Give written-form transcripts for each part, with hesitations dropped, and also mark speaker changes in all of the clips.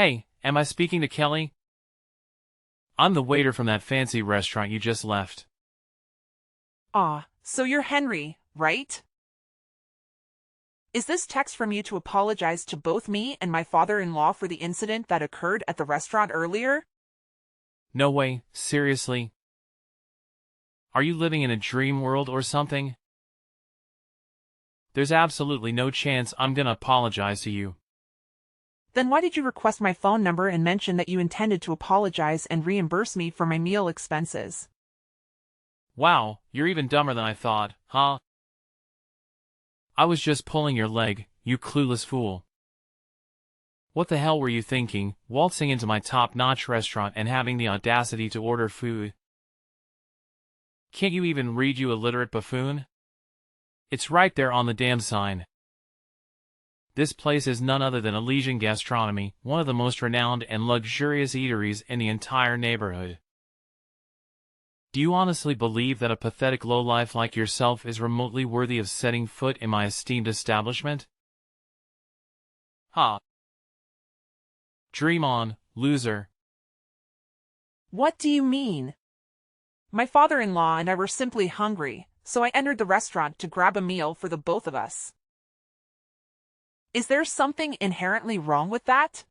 Speaker 1: Hey, am I speaking to Kelly? I'm the waiter from that fancy restaurant you just left.
Speaker 2: Ah, so you're Henry, right? Is this text from you to apologize to both me and my father-in-law for the incident that occurred at the restaurant earlier?
Speaker 1: No way, seriously? Are you living in a dream world or something? There's absolutely no chance I'm gonna apologize to you.
Speaker 2: Then why did you request my phone number and mention that you intended to apologize and reimburse me for my meal expenses?
Speaker 1: Wow, you're even dumber than I thought, huh? I was just pulling your leg, you clueless fool. What the hell were you thinking, waltzing into my top-notch restaurant and having the audacity to order food? Can't you even read, you illiterate buffoon? It's right there on the damn sign. This place is none other than Elysian Gastronomy, one of the most renowned and luxurious eateries in the entire neighborhood. Do you honestly believe that a pathetic lowlife like yourself is remotely worthy of setting foot in my esteemed establishment? Ha! Dream on, loser.
Speaker 2: What do you mean? My father-in-law and I were simply hungry, so I entered the restaurant to grab a meal for the both of us. Is there something inherently wrong with that?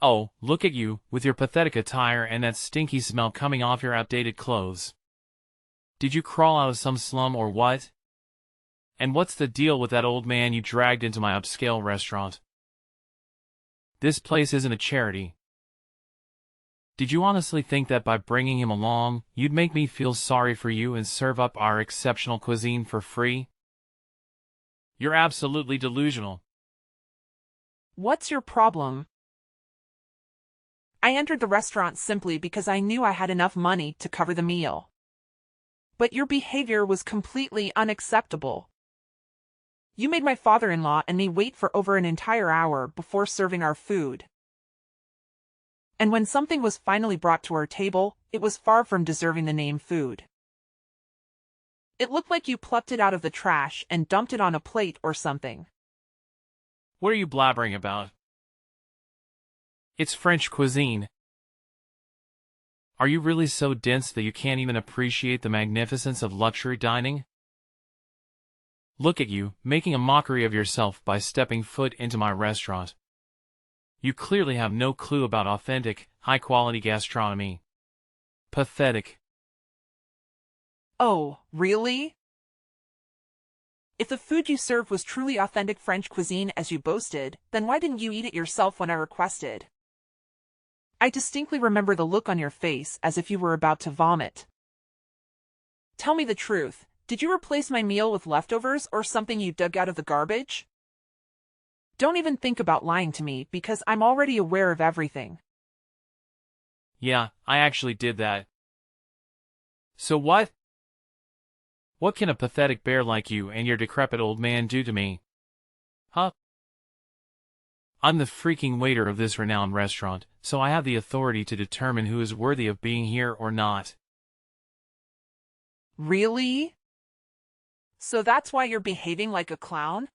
Speaker 1: Oh, look at you, with your pathetic attire and that stinky smell coming off your outdated clothes. Did you crawl out of some slum or what? And what's the deal with that old man you dragged into my upscale restaurant? This place isn't a charity. Did you honestly think that by bringing him along, you'd make me feel sorry for you and serve up our exceptional cuisine for free? You're absolutely delusional.
Speaker 2: What's your problem? I entered the restaurant simply because I knew I had enough money to cover the meal. But your behavior was completely unacceptable. You made my father-in-law and me wait for over an entire hour before serving our food. And when something was finally brought to our table, it was far from deserving the name food. It looked like you plucked it out of the trash and dumped it on a plate or something.
Speaker 1: What are you blabbering about? It's French cuisine. Are you really so dense that you can't even appreciate the magnificence of luxury dining? Look at you, making a mockery of yourself by stepping foot into my restaurant. You clearly have no clue about authentic, high-quality gastronomy. Pathetic.
Speaker 2: Oh, really? If the food you served was truly authentic French cuisine as you boasted, then why didn't you eat it yourself when I requested? I distinctly remember the look on your face as if you were about to vomit. Tell me the truth, did you replace my meal with leftovers or something you dug out of the garbage? Don't even think about lying to me because I'm already aware of everything.
Speaker 1: Yeah, I actually did that. So what? What can a pathetic bear like you and your decrepit old man do to me? Huh? I'm the freaking waiter of this renowned restaurant, so I have the authority to determine who is worthy of being here or not.
Speaker 2: Really? So that's why you're behaving like a clown?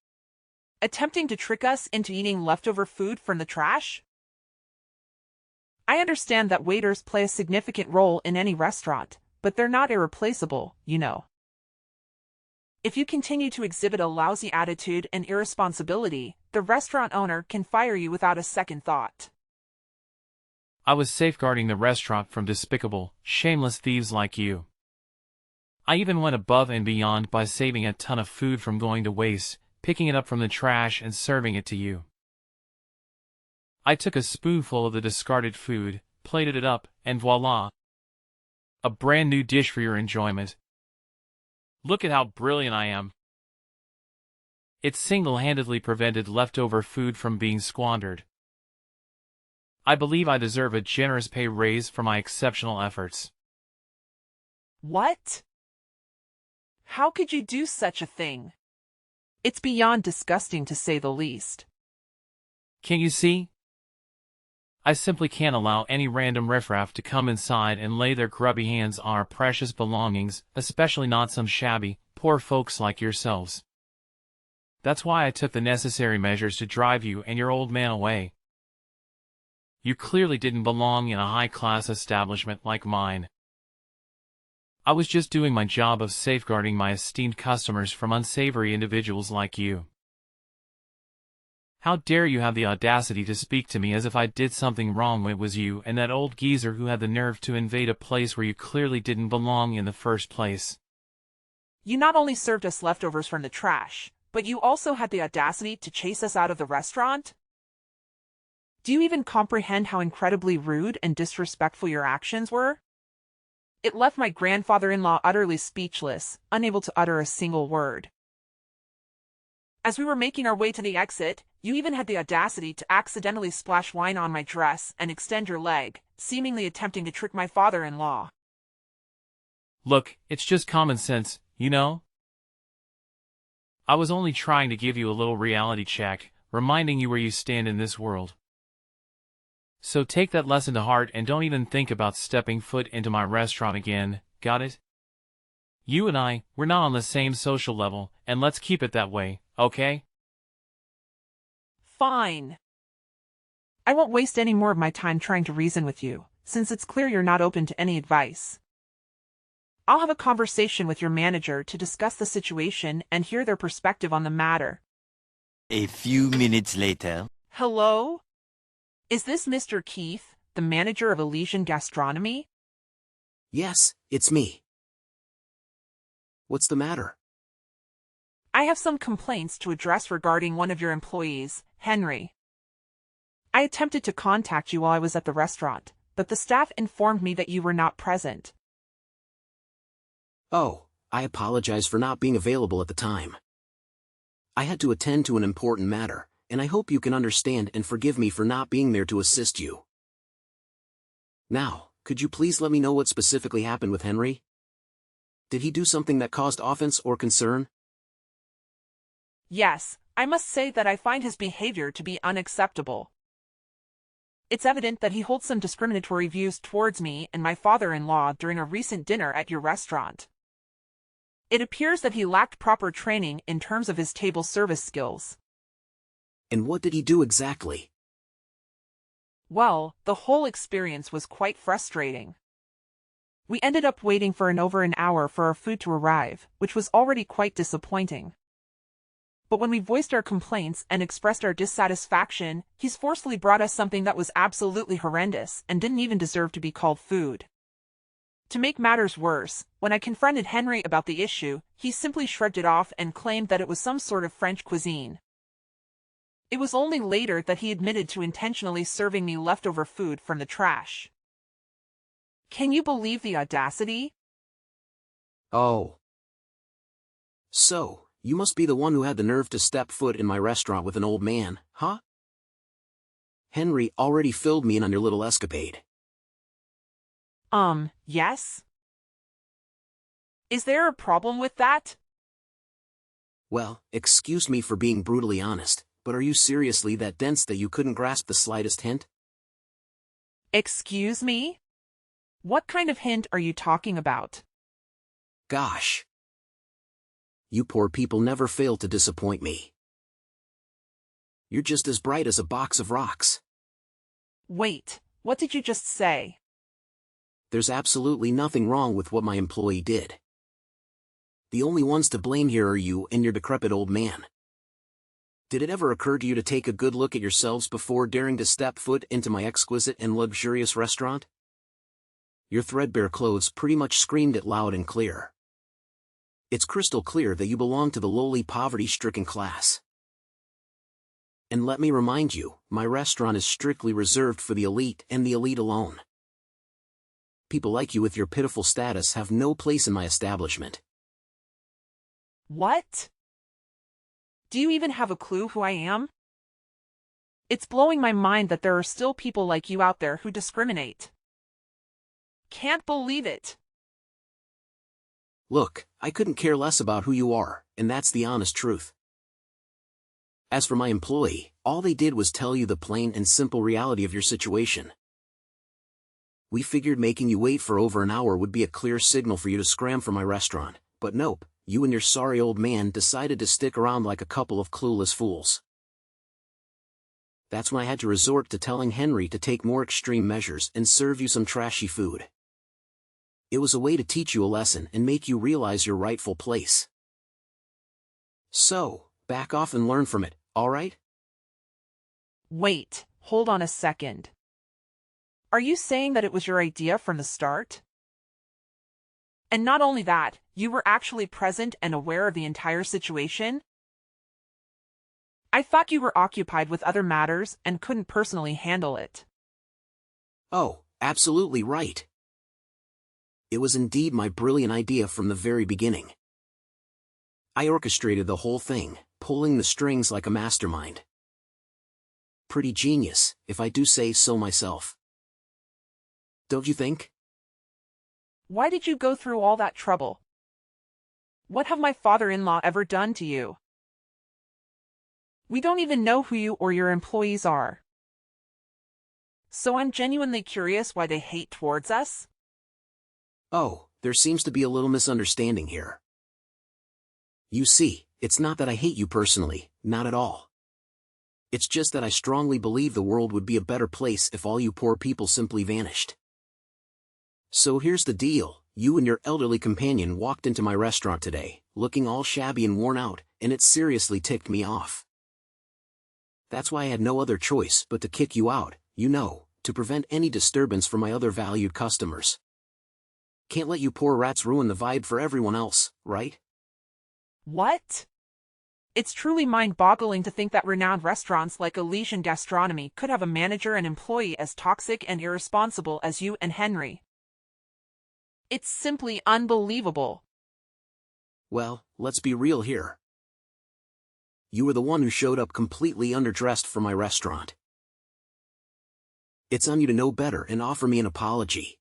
Speaker 2: Attempting to trick us into eating leftover food from the trash? I understand that waiters play a significant role in any restaurant, but they're not irreplaceable, you know. If you continue to exhibit a lousy attitude and irresponsibility, the restaurant owner can fire you without a second thought.
Speaker 1: I was safeguarding the restaurant from despicable, shameless thieves like you. I even went above and beyond by saving a ton of food from going to waste, picking it up from the trash and serving it to you. I took a spoonful of the discarded food, plated it up, and voila! A brand new dish for your enjoyment. Look at how brilliant I am. It single-handedly prevented leftover food from being squandered. I believe I deserve a generous pay raise for my exceptional efforts.
Speaker 2: What? How could you do such a thing? It's beyond disgusting to say the least.
Speaker 1: Can't you see? I simply can't allow any random riffraff to come inside and lay their grubby hands on our precious belongings, especially not some shabby, poor folks like yourselves. That's why I took the necessary measures to drive you and your old man away. You clearly didn't belong in a high-class establishment like mine. I was just doing my job of safeguarding my esteemed customers from unsavory individuals like you. How dare you have the audacity to speak to me as if I did something wrong when it was you and that old geezer who had the nerve to invade a place where you clearly didn't belong in the first place.
Speaker 2: You not only served us leftovers from the trash, but you also had the audacity to chase us out of the restaurant? Do you even comprehend how incredibly rude and disrespectful your actions were? It left my grandfather-in-law utterly speechless, unable to utter a single word. As we were making our way to the exit, you even had the audacity to accidentally splash wine on my dress and extend your leg, seemingly attempting to trick my father-in-law.
Speaker 1: Look, it's just common sense, you know? I was only trying to give you a little reality check, reminding you where you stand in this world. So take that lesson to heart and don't even think about stepping foot into my restaurant again, got it? You and I, we're not on the same social level, and let's keep it that way, okay?
Speaker 2: Fine. I won't waste any more of my time trying to reason with you, since it's clear you're not open to any advice. I'll have a conversation with your manager to discuss the situation and hear their perspective on the matter.
Speaker 3: A few minutes later.
Speaker 2: Hello? Is this Mr. Keith, the manager of Elysian Gastronomy?
Speaker 4: Yes, it's me. What's the matter?
Speaker 2: I have some complaints to address regarding one of your employees, Henry. I attempted to contact you while I was at the restaurant, but the staff informed me that you were not present.
Speaker 4: Oh, I apologize for not being available at the time. I had to attend to an important matter, and I hope you can understand and forgive me for not being there to assist you. Now, could you please let me know what specifically happened with Henry? Did he do something that caused offense or concern?
Speaker 2: Yes, I must say that I find his behavior to be unacceptable. It's evident that he holds some discriminatory views towards me and my father-in-law during a recent dinner at your restaurant. It appears that he lacked proper training in terms of his table service skills.
Speaker 4: And what did he do exactly?
Speaker 2: Well, the whole experience was quite frustrating. We ended up waiting for over an hour for our food to arrive, which was already quite disappointing. But when we voiced our complaints and expressed our dissatisfaction, he's forcefully brought us something that was absolutely horrendous and didn't even deserve to be called food. To make matters worse, when I confronted Henry about the issue, he simply shrugged it off and claimed that it was some sort of French cuisine. It was only later that he admitted to intentionally serving me leftover food from the trash. Can you believe the audacity?
Speaker 4: Oh. So, you must be the one who had the nerve to step foot in my restaurant with an old man, huh? Henry already filled me in on your little escapade.
Speaker 2: Yes? Is there a problem with that?
Speaker 4: Well, excuse me for being brutally honest, but are you seriously that dense that you couldn't grasp the slightest hint?
Speaker 2: Excuse me? What kind of hint are you talking about?
Speaker 4: Gosh. You poor people never fail to disappoint me. You're just as bright as a box of rocks.
Speaker 2: Wait, what did you just say?
Speaker 4: There's absolutely nothing wrong with what my employee did. The only ones to blame here are you and your decrepit old man. Did it ever occur to you to take a good look at yourselves before daring to step foot into my exquisite and luxurious restaurant? Your threadbare clothes pretty much screamed it loud and clear. It's crystal clear that you belong to the lowly poverty-stricken class. And let me remind you, my restaurant is strictly reserved for the elite and the elite alone. People like you with your pitiful status have no place in my establishment.
Speaker 2: What? Do you even have a clue who I am? It's blowing my mind that there are still people like you out there who discriminate. Can't believe it.
Speaker 4: Look, I couldn't care less about who you are, and that's the honest truth. As for my employee, all they did was tell you the plain and simple reality of your situation. We figured making you wait for over an hour would be a clear signal for you to scram from my restaurant, but nope, you and your sorry old man decided to stick around like a couple of clueless fools. That's when I had to resort to telling Henry to take more extreme measures and serve you some trashy food. It was a way to teach you a lesson and make you realize your rightful place. So, back off and learn from it, alright?
Speaker 2: Wait, hold on a second. Are you saying that it was your idea from the start? And not only that, you were actually present and aware of the entire situation? I thought you were occupied with other matters and couldn't personally handle it.
Speaker 4: Oh, absolutely right. It was indeed my brilliant idea from the very beginning. I orchestrated the whole thing, pulling the strings like a mastermind. Pretty genius, if I do say so myself. Don't you think?
Speaker 2: Why did you go through all that trouble? What have my father-in-law ever done to you? We don't even know who you or your employees are. So I'm genuinely curious why they hate towards us.
Speaker 4: Oh, there seems to be a little misunderstanding here. You see, it's not that I hate you personally, not at all. It's just that I strongly believe the world would be a better place if all you poor people simply vanished. So here's the deal, you and your elderly companion walked into my restaurant today, looking all shabby and worn out, and it seriously ticked me off. That's why I had no other choice but to kick you out, you know, to prevent any disturbance from my other valued customers. Can't let you poor rats ruin the vibe for everyone else, right?
Speaker 2: What? It's truly mind-boggling to think that renowned restaurants like Elysian Gastronomy could have a manager and employee as toxic and irresponsible as you and Henry. It's simply unbelievable.
Speaker 4: Well, let's be real here. You were the one who showed up completely underdressed for my restaurant. It's on you to know better and offer me an apology.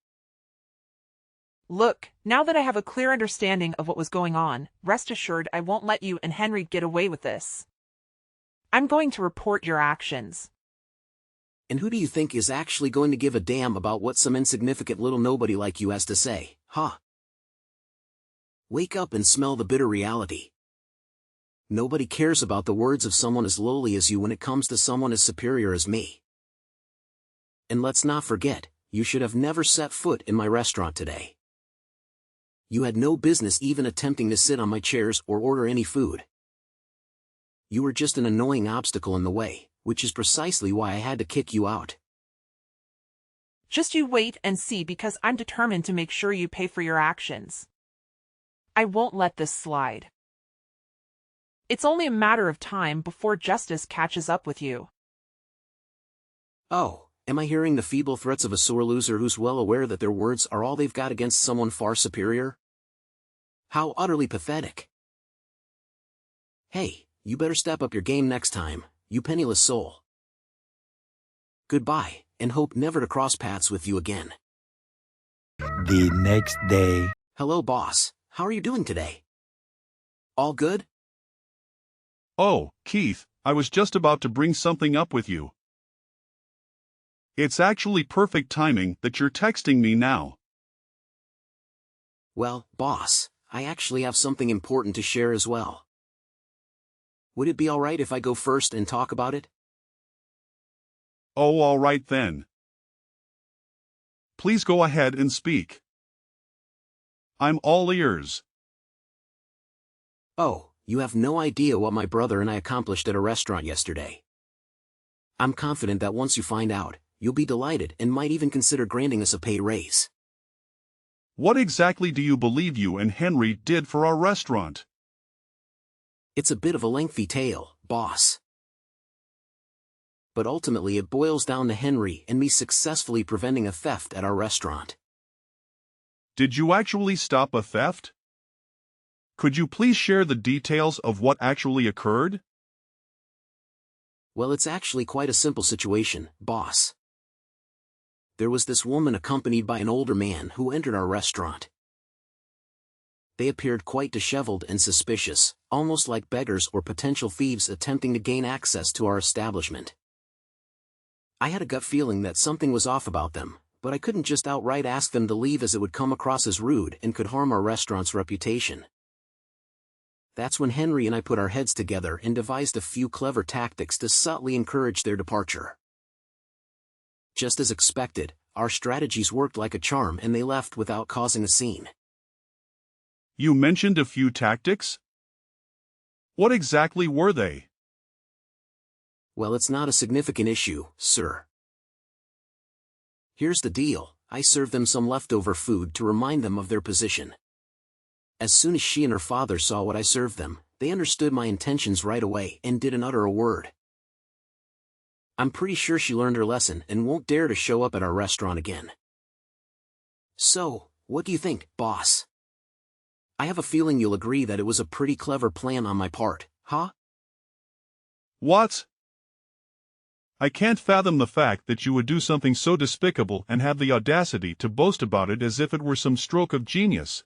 Speaker 2: Look, now that I have a clear understanding of what was going on, rest assured I won't let you and Henry get away with this. I'm going to report your actions.
Speaker 4: And who do you think is actually going to give a damn about what some insignificant little nobody like you has to say, huh? Wake up and smell the bitter reality. Nobody cares about the words of someone as lowly as you when it comes to someone as superior as me. And let's not forget, you should have never set foot in my restaurant today. You had no business even attempting to sit on my chairs or order any food. You were just an annoying obstacle in the way, which is precisely why I had to kick you out.
Speaker 2: Just you wait and see, because I'm determined to make sure you pay for your actions. I won't let this slide. It's only a matter of time before justice catches up with you.
Speaker 4: Oh, am I hearing the feeble threats of a sore loser who's well aware that their words are all they've got against someone far superior? How utterly pathetic. Hey, you better step up your game next time, you penniless soul. Goodbye, and hope never to cross paths with you again.
Speaker 3: The next day.
Speaker 4: Hello, boss. How are you doing today? All good?
Speaker 5: Oh, Keith, I was just about to bring something up with you. It's actually perfect timing that you're texting me now.
Speaker 4: Well, boss, I actually have something important to share as well. Would it be alright if I go first and talk about it?
Speaker 5: Oh, all right then. Please go ahead and speak. I'm all ears.
Speaker 4: Oh, you have no idea what my brother and I accomplished at a restaurant yesterday. I'm confident that once you find out, you'll be delighted and might even consider granting us a pay raise.
Speaker 5: What exactly do you believe you and Henry did for our restaurant?
Speaker 4: It's a bit of a lengthy tale, boss. But ultimately it boils down to Henry and me successfully preventing a theft at our restaurant.
Speaker 5: Did you actually stop a theft? Could you please share the details of what actually occurred?
Speaker 4: Well, it's actually quite a simple situation, boss. There was this woman accompanied by an older man who entered our restaurant. They appeared quite disheveled and suspicious, almost like beggars or potential thieves attempting to gain access to our establishment. I had a gut feeling that something was off about them, but I couldn't just outright ask them to leave as it would come across as rude and could harm our restaurant's reputation. That's when Henry and I put our heads together and devised a few clever tactics to subtly encourage their departure. Just as expected, our strategies worked like a charm and they left without causing a scene.
Speaker 5: You mentioned a few tactics? What exactly were they?
Speaker 4: Well, it's not a significant issue, sir. Here's the deal, I served them some leftover food to remind them of their position. As soon as she and her father saw what I served them, they understood my intentions right away and didn't utter a word. I'm pretty sure she learned her lesson and won't dare to show up at our restaurant again. So, what do you think, boss? I have a feeling you'll agree that it was a pretty clever plan on my part, huh?
Speaker 5: What? I can't fathom the fact that you would do something so despicable and have the audacity to boast about it as if it were some stroke of genius.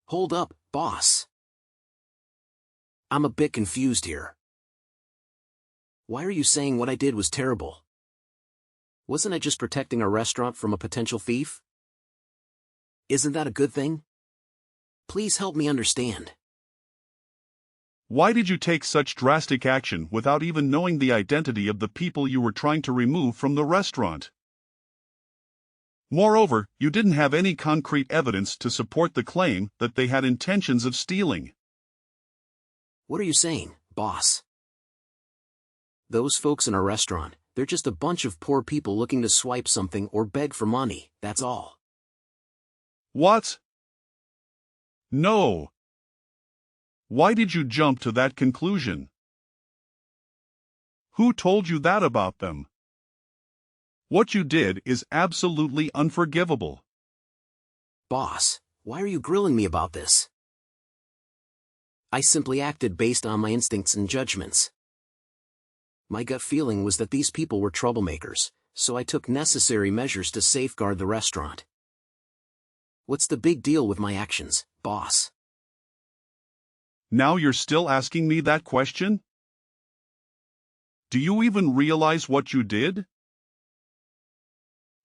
Speaker 4: Hold up, boss. I'm a bit confused here. Why are you saying what I did was terrible? Wasn't I just protecting our restaurant from a potential thief? Isn't that a good thing? Please help me understand.
Speaker 5: Why did you take such drastic action without even knowing the identity of the people you were trying to remove from the restaurant? Moreover, you didn't have any concrete evidence to support the claim that they had intentions of stealing.
Speaker 4: What are you saying, boss? Those folks in our restaurant, they're just a bunch of poor people looking to swipe something or beg for money, that's all.
Speaker 5: What? No. Why did you jump to that conclusion? Who told you that about them? What you did is absolutely unforgivable.
Speaker 4: Boss, why are you grilling me about this? I simply acted based on my instincts and judgments. My gut feeling was that these people were troublemakers, so I took necessary measures to safeguard the restaurant. What's the big deal with my actions, boss?
Speaker 5: Now you're still asking me that question? Do you even realize what you did?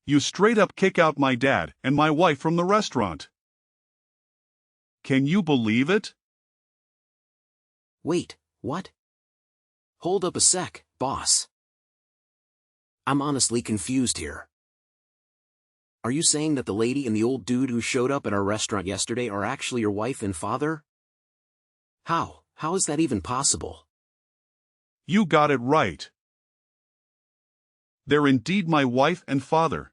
Speaker 5: You straight up kick out my dad and my wife from the restaurant. Can you believe it?
Speaker 4: Wait, what? Hold up a sec, boss. I'm honestly confused here. Are you saying that the lady and the old dude who showed up at our restaurant yesterday are actually your wife and father? How is that even possible?
Speaker 5: You got it right. They're indeed my wife and father.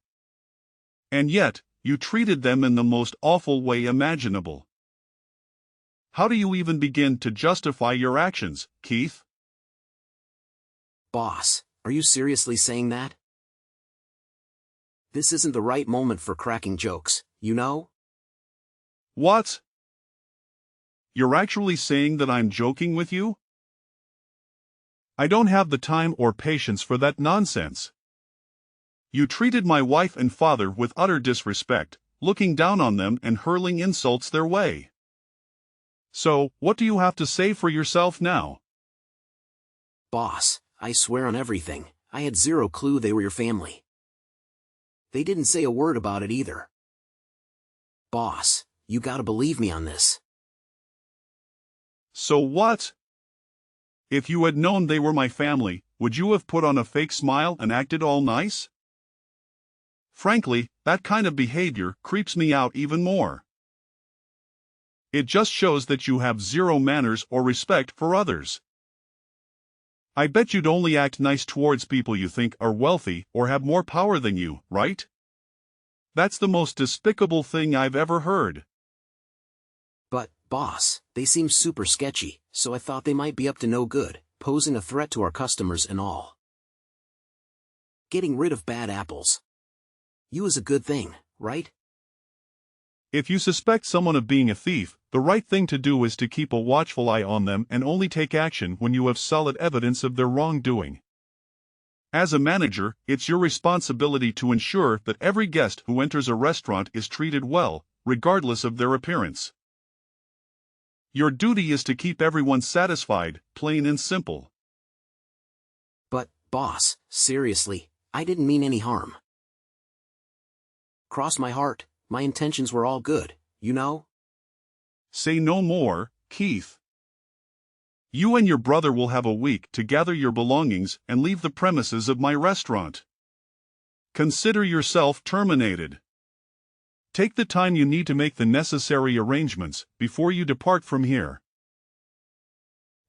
Speaker 5: And yet, you treated them in the most awful way imaginable. How do you even begin to justify your actions, Keith?
Speaker 4: Boss, are you seriously saying that? This isn't the right moment for cracking jokes, you know?
Speaker 5: What? You're actually saying that I'm joking with you? I don't have the time or patience for that nonsense. You treated my wife and father with utter disrespect, looking down on them and hurling insults their way. So, what do you have to say for yourself now?
Speaker 4: Boss, I swear on everything, I had zero clue they were your family. They didn't say a word about it either. Boss, you gotta believe me on this.
Speaker 5: So what? If you had known they were my family, would you have put on a fake smile and acted all nice? Frankly, that kind of behavior creeps me out even more. It just shows that you have zero manners or respect for others. I bet you'd only act nice towards people you think are wealthy or have more power than you, right? That's the most despicable thing I've ever heard.
Speaker 4: But, boss, they seem super sketchy, so I thought they might be up to no good, posing a threat to our customers and all. Getting rid of bad apples. You is a good thing, right?
Speaker 5: If you suspect someone of being a thief, the right thing to do is to keep a watchful eye on them and only take action when you have solid evidence of their wrongdoing. As a manager, it's your responsibility to ensure that every guest who enters a restaurant is treated well, regardless of their appearance. Your duty is to keep everyone satisfied, plain and simple.
Speaker 4: But, boss, seriously, I didn't mean any harm. Cross my heart, my intentions were all good, you know?
Speaker 5: Say no more, Keith. You and your brother will have a week to gather your belongings and leave the premises of my restaurant. Consider yourself terminated. Take the time you need to make the necessary arrangements before you depart from here.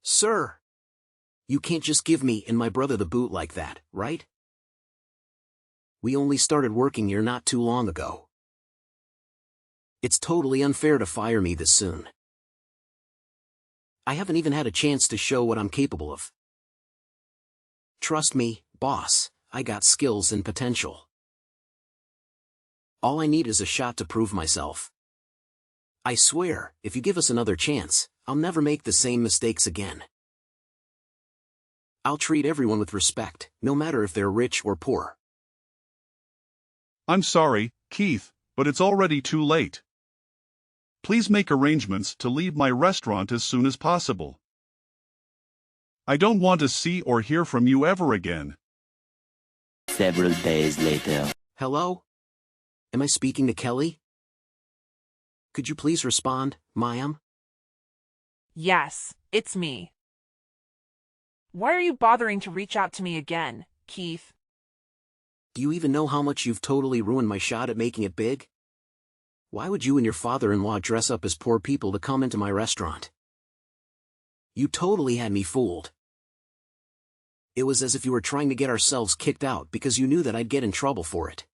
Speaker 4: Sir, you can't just give me and my brother the boot like that, right? We only started working here not too long ago. It's totally unfair to fire me this soon. I haven't even had a chance to show what I'm capable of. Trust me, boss, I got skills and potential. All I need is a shot to prove myself. I swear, if you give us another chance, I'll never make the same mistakes again. I'll treat everyone with respect, no matter if they're rich or poor.
Speaker 5: I'm sorry, Keith, but it's already too late. Please make arrangements to leave my restaurant as soon as possible. I don't want to see or hear from you ever again.
Speaker 3: Several days later.
Speaker 4: Hello? Am I speaking to Kelly? Could you please respond, ma'am?
Speaker 2: Yes, it's me. Why are you bothering to reach out to me again, Keith?
Speaker 4: Do you even know how much you've totally ruined my shot at making it big? Why would you and your father-in-law dress up as poor people to come into my restaurant? You totally had me fooled. It was as if you were trying to get ourselves kicked out because you knew that I'd get in trouble for it.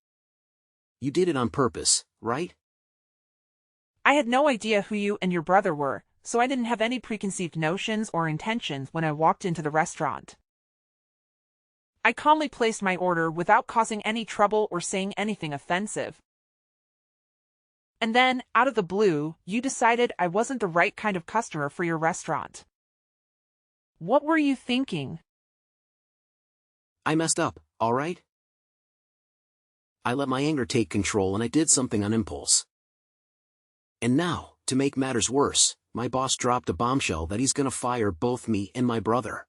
Speaker 4: You did it on purpose, right?
Speaker 2: I had no idea who you and your brother were, so I didn't have any preconceived notions or intentions when I walked into the restaurant. I calmly placed my order without causing any trouble or saying anything offensive. And then, out of the blue, you decided I wasn't the right kind of customer for your restaurant. What were you thinking?
Speaker 4: I messed up, all right? I let my anger take control and I did something on impulse. And now, to make matters worse, my boss dropped a bombshell that he's gonna fire both me and my brother.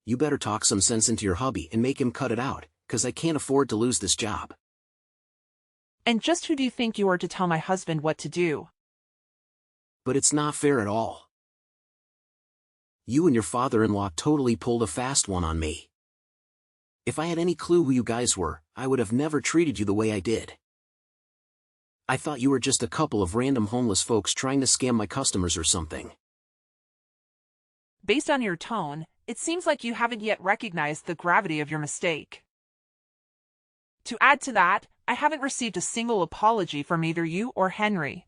Speaker 4: You better talk some sense into your hubby and make him cut it out, 'cause I can't afford to lose this job.
Speaker 2: And just who do you think you are to tell my husband what to do?
Speaker 4: But it's not fair at all. You and your father-in-law totally pulled a fast one on me. If I had any clue who you guys were, I would have never treated you the way I did. I thought you were just a couple of random homeless folks trying to scam my customers or something.
Speaker 2: Based on your tone, it seems like you haven't yet recognized the gravity of your mistake. To add to that, I haven't received a single apology from either you or Henry.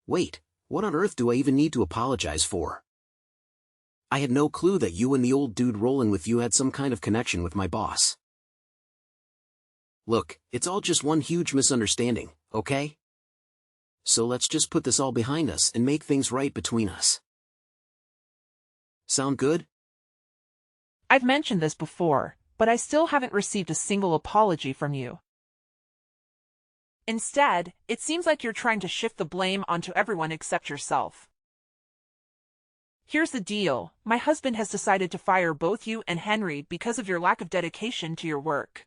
Speaker 4: Wait, what on earth do I even need to apologize for? I had no clue that you and the old dude rolling with you had some kind of connection with my boss. Look, it's all just one huge misunderstanding, okay? So let's just put this all behind us and make things right between us. Sound good?
Speaker 2: I've mentioned this before, but I still haven't received a single apology from you. Instead, it seems like you're trying to shift the blame onto everyone except yourself. Here's the deal, my husband has decided to fire both you and Henry because of your lack of dedication to your work.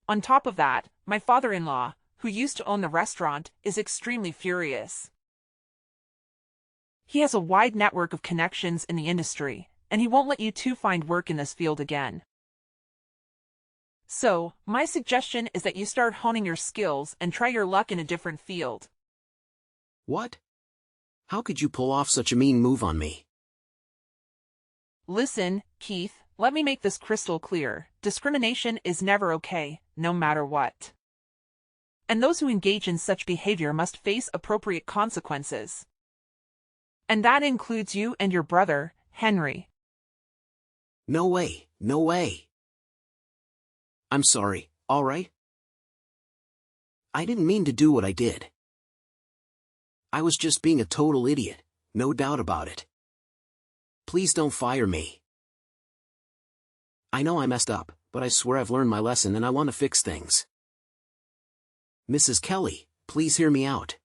Speaker 2: On top of that, my father-in-law, who used to own the restaurant, is extremely furious. He has a wide network of connections in the industry, and he won't let you two find work in this field again. So, my suggestion is that you start honing your skills and try your luck in a different field.
Speaker 4: What? How could you pull off such a mean move on me?
Speaker 2: Listen, Keith, let me make this crystal clear. Discrimination is never okay, no matter what. And those who engage in such behavior must face appropriate consequences. And that includes you and your brother, Henry.
Speaker 4: No way, no way. I'm sorry, all right? I didn't mean to do what I did. I was just being a total idiot, no doubt about it. Please don't fire me. I know I messed up, but I swear I've learned my lesson and I want to fix things. Mrs. Kelly, please hear me out.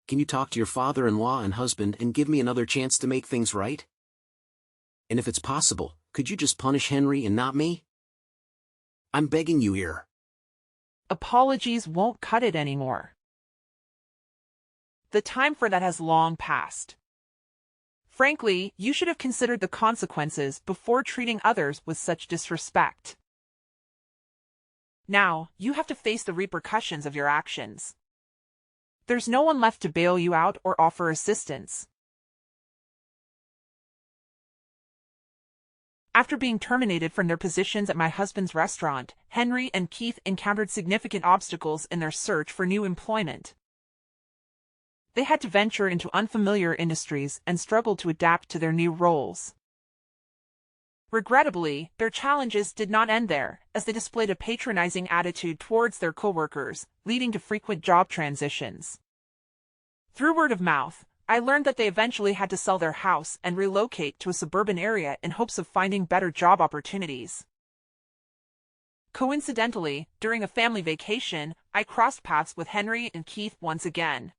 Speaker 4: Can you talk to your father-in-law and husband and give me another chance to make things right? And if it's possible, could you just punish Henry and not me? I'm begging you here.
Speaker 2: Apologies won't cut it anymore. The time for that has long passed. Frankly, you should have considered the consequences before treating others with such disrespect. Now, you have to face the repercussions of your actions. There's no one left to bail you out or offer assistance. After being terminated from their positions at my husband's restaurant, Henry and Keith encountered significant obstacles in their search for new employment. They had to venture into unfamiliar industries and struggled to adapt to their new roles. Regrettably, their challenges did not end there, as they displayed a patronizing attitude towards their coworkers, leading to frequent job transitions. Through word of mouth, I learned that they eventually had to sell their house and relocate to a suburban area in hopes of finding better job opportunities. Coincidentally, during a family vacation, I crossed paths with Henry and Keith once again.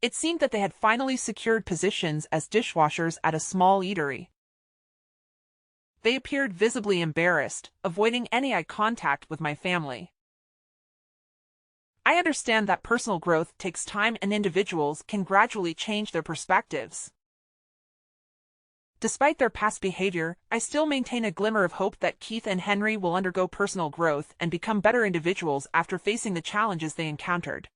Speaker 2: It seemed that they had finally secured positions as dishwashers at a small eatery. They appeared visibly embarrassed, avoiding any eye contact with my family. I understand that personal growth takes time and individuals can gradually change their perspectives. Despite their past behavior, I still maintain a glimmer of hope that Keith and Henry will undergo personal growth and become better individuals after facing the challenges they encountered.